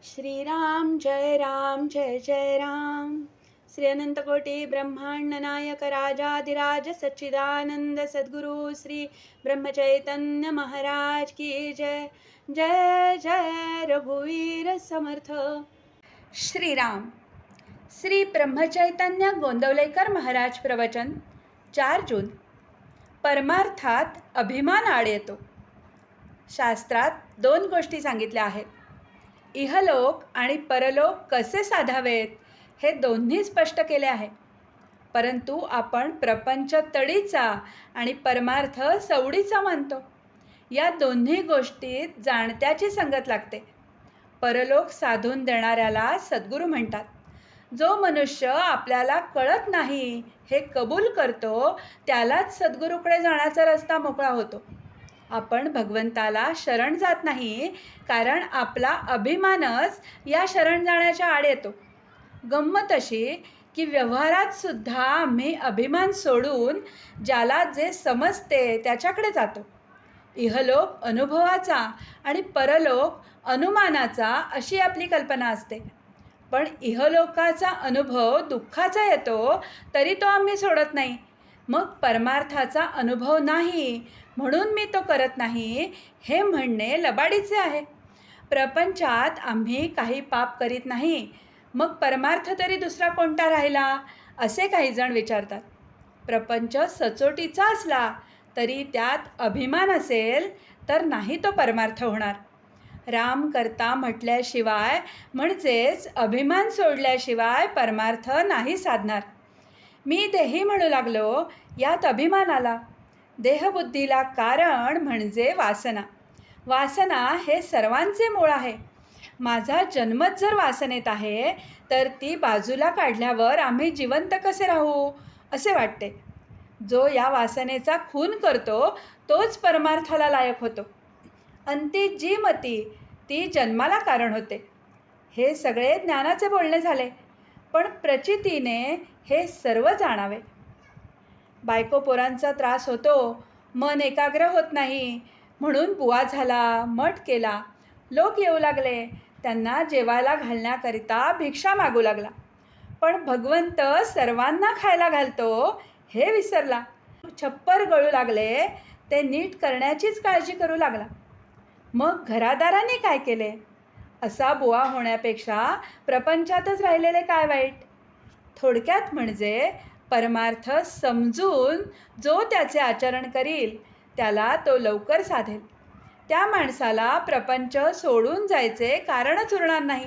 श्रीराम जय जय राम. श्री अनंतकोटी ब्रह्मांड नायक राजाधिराज सच्चिदानंद सद्गुरु श्री ब्रह्मचैतन्य महाराज की जय. जय जय रघुवीर समर्थ. श्रीराम. श्री ब्रह्मचैतन्य गोंदवलेकर महाराज प्रवचन 4 जून. परमार्थात अभिमान आड येतो. शास्त्रात 2 गोष्टी सांगितल्या आहेत. इहलोक आणि परलोक कसे साधावेत हे दोन्ही स्पष्ट केले आहे. परंतु आपण प्रपंच तडीचा आणि परमार्थ सवडीचा मानतो. या दोन्ही गोष्टीत जाणत्याची संगत लागते. परलोक साधून देणाऱ्याला सद्गुरू म्हणतात. जो मनुष्य आपल्याला कळत नाही हे कबूल करतो त्यालाच सद्गुरूकडे जाण्याचा रस्ता मोकळा होतो. आपण भगवंताला शरण जात नाही कारण आपला अभिमानच या शरण जाण्याच्या आड येतो. गंमत अशी की व्यवहारात सुद्धा आम्ही अभिमान सोडून ज्याला जे समजते त्याच्याकडे जातो. इहलोक अनुभवाचा आणि परलोक अनुमानाचा अशी आपली कल्पना असते. पण इहलोकाचा अनुभव दुःखाचा येतो तरी तो आम्ही सोडत नाही. मग परमार्थाचा अनुभव नाही म्हणून मी तो करत नाही हे म्हणणे लबाडीचे आहे. प्रपंचात आम्ही काही पाप करीत नाही मग परमार्थ तरी दुसरा कोणता राहिला असे काही जण विचारतात. प्रपंच सचोटीचा असला तरी त्यात अभिमान असेल तर नाही तो परमार्थ होणार. राम करता म्हटल्याशिवाय म्हणजेच अभिमान सोडल्याशिवाय परमार्थ नाही साधणार. मी देही म्हणू लागलो यात अभिमान आला. देहबुद्धीला कारण म्हणजे वासना. वासना हे सर्वांचे मूळ आहे. माझा जन्मच जर वासनेत आहे तर ती बाजूला काढल्यावर आम्ही जिवंत कसे राहू असे वाटते. जो या वासनेचा खून करतो तोच परमार्थाला लायक होतो. अंती जी मती ती जन्माला कारण होते. हे सगळे ज्ञानाचे बोलणे झाले. पण प्रचितीने हे सर्व जाणावे. बायको पोरांचा त्रास होतो, मन एकाग्र होत नाही म्हणून बुवा झाला, मठ केला. लोक येऊ लागले, त्यांना जेवायला घालण्याकरिता भिक्षा मागू लागला. पण भगवंत सर्वांना खायला घालतो हे विसरला. छप्पर गळू लागले, ते नीट करण्याचीच काळजी करू लागला. मग घरादाराने काय केले? असा बुवा होण्यापेक्षा प्रपंचातच राहिलेले काय वाईट. थोडक्यात म्हणजे परमार्थ समजून जो त्याचे आचरण करील त्याला तो लवकर साधेल. त्या माणसाला प्रपंच सोडून जायचे कारणच उरणार नाही.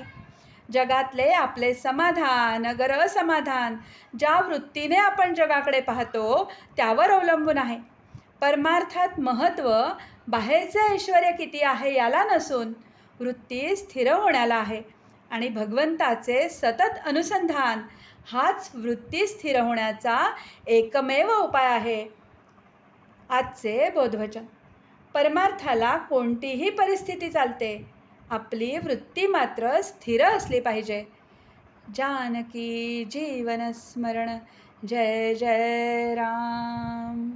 जगातले आपले समाधान अगर असमाधान ज्या वृत्तीने आपण जगाकडे पाहतो त्यावर अवलंबून आहे. परमार्थात महत्त्व बाहेरचे ऐश्वर्य किती आहे याला नसून वृत्ती स्थिर होण्याला आहे. आणि भगवंताचे सतत अनुसंधान हाच वृत्ती स्थिर होण्याचा एकमेव उपाय आहे. आजचे बोधवचन. परमार्थाला कोणतीही परिस्थिती चालते, आपली वृत्ती मात्र स्थिर असली पाहिजे. जानकी जीवन स्मरण. जय जय राम.